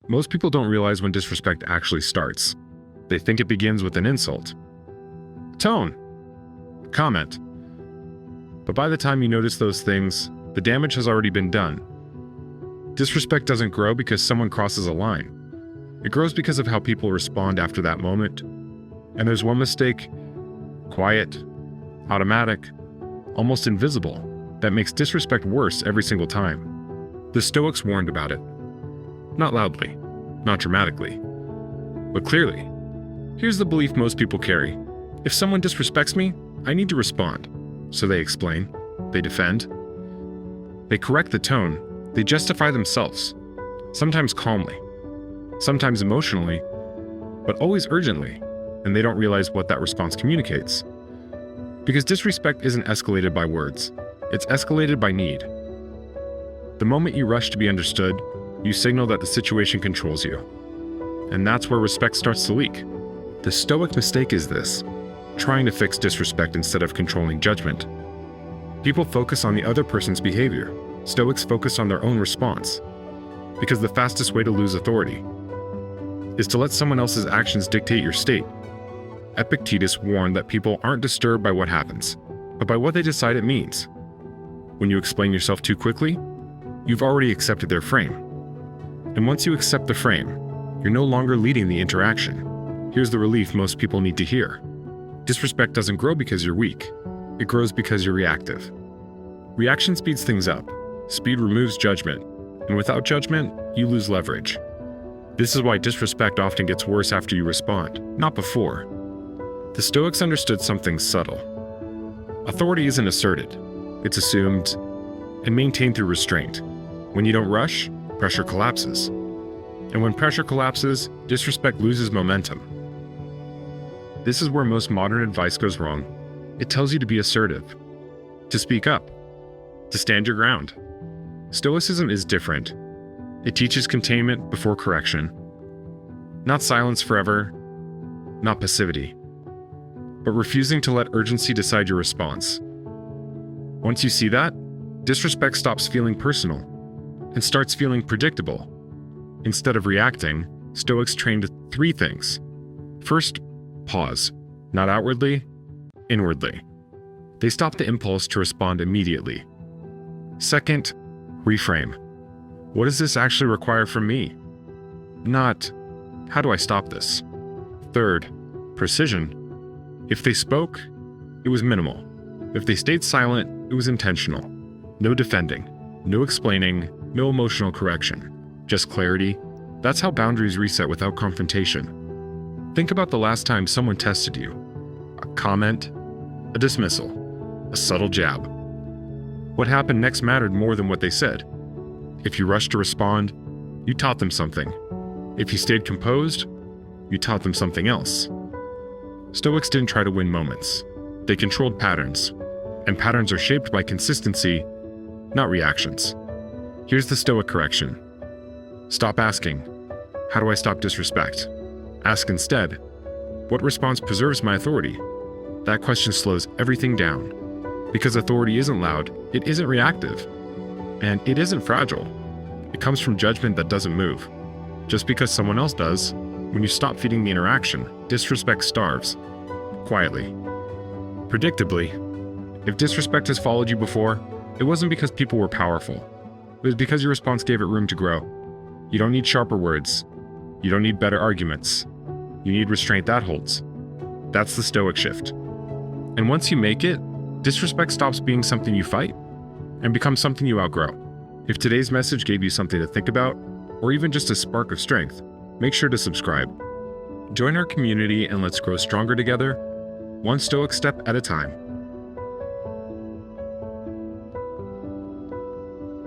Most people don't realize when disrespect actually starts. They think it begins with an insult, tone, comment. But by the time you notice those things, the damage has already been done. Disrespect doesn't grow because someone crosses a line. It grows because of how people respond after that moment. And there's one mistake, quiet, automatic, almost invisible, that makes disrespect worse every single time. The Stoics warned about it. Not loudly, not dramatically, but clearly. Here's the belief most people carry. If someone disrespects me, I need to respond. So they explain, they defend, they correct the tone, they justify themselves, sometimes calmly, sometimes emotionally, but always urgently, and they don't realize what that response communicates. Because disrespect isn't escalated by words, it's escalated by need. The moment you rush to be understood, you signal that the situation controls you. And that's where respect starts to leak. The Stoic mistake is this: trying to fix disrespect instead of controlling judgment. People focus on the other person's behavior. Stoics focus on their own response. Because the fastest way to lose authority is to let someone else's actions dictate your state. Epictetus warned that people aren't disturbed by what happens, but by what they decide it means. When you explain yourself too quickly, you've already accepted their frame. And once you accept the frame, you're no longer leading the interaction. Here's the relief most people need to hear. Disrespect doesn't grow because you're weak. It grows because you're reactive. Reaction speeds things up. Speed removes judgment. And without judgment, you lose leverage. This is why disrespect often gets worse after you respond, not before. The Stoics understood something subtle. Authority isn't asserted. It's assumed and maintained through restraint. When you don't rush, pressure collapses. And when pressure collapses, disrespect loses momentum. This is where most modern advice goes wrong. It tells you to be assertive, to speak up, to stand your ground. Stoicism is different. It teaches containment before correction. Not silence forever, not passivity, but refusing to let urgency decide your response. Once you see that, disrespect stops feeling personal and starts feeling predictable. Instead of reacting, Stoics trained 3 things. First, pause, not outwardly, inwardly. They stopped the impulse to respond immediately. Second, reframe. What does this actually require from me? Not, how do I stop this? Third, precision. If they spoke, it was minimal. If they stayed silent, it was intentional. No defending, no explaining, no emotional correction. Just clarity. That's how boundaries reset without confrontation. Think about the last time someone tested you. A comment, a dismissal, a subtle jab. What happened next mattered more than what they said. If you rushed to respond, you taught them something. If you stayed composed, you taught them something else. Stoics didn't try to win moments. They controlled patterns, and patterns are shaped by consistency, not reactions. Here's the Stoic correction. Stop asking, how do I stop disrespect? Ask instead, what response preserves my authority? That question slows everything down. Because authority isn't loud, it isn't reactive, and it isn't fragile. It comes from judgment that doesn't move. Just because someone else does, when you stop feeding the interaction, disrespect starves. Quietly. Predictably. If disrespect has followed you before, it wasn't because people were powerful. It was because your response gave it room to grow. You don't need sharper words. You don't need better arguments. You need restraint that holds. That's the Stoic shift. And once you make it, disrespect stops being something you fight and becomes something you outgrow. If today's message gave you something to think about, or even just a spark of strength, make sure to subscribe. Join our community and let's grow stronger together, one Stoic step at a time.